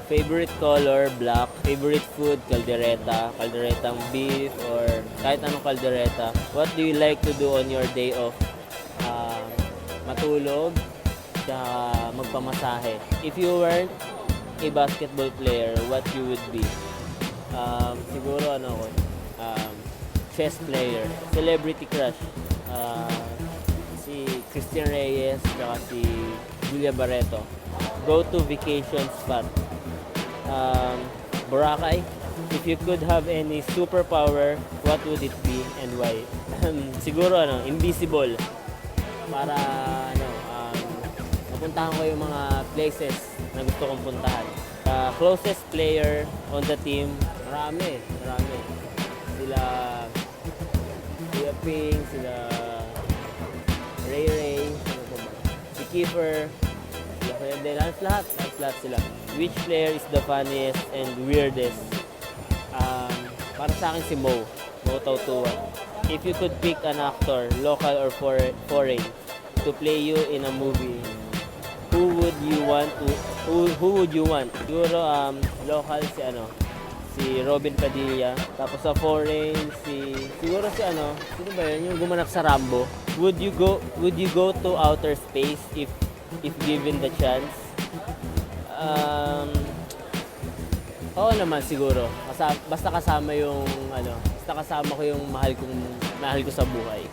Favorite color, black. Favorite food, caldereta. Calderetang beef or kahit anong caldereta. What do you like to do on your day off? Matulog, tsaka magpamasahe. If you weren't a basketball player, what you would be? Siguro ano ako, chess player. Celebrity crush. Si Christian Reyes, tsaka si Julia Barreto. Go to vacation spot. Boracay. If you could have any superpower, what would it be and why? Siguro invisible. Para mapuntahan ko yung mga places na gusto kong puntahan. Closest player on the team, marami. Sila Ping, sila Ray, si Kiefer, sila Kuya Del, lahat sila. Which player is the funniest and weirdest? Para sa akin si Mo Tautuan. If you could pick an actor, local or foreign, to play you in a movie, who would you want? Siguro local si Robin Padilla. Tapos sa foreign siguro sino ba yun, yung gumanap sa Rambo. Would you go to outer space if given the chance? Oo naman siguro. Basta kasama ko yung mahal ko sa buhay.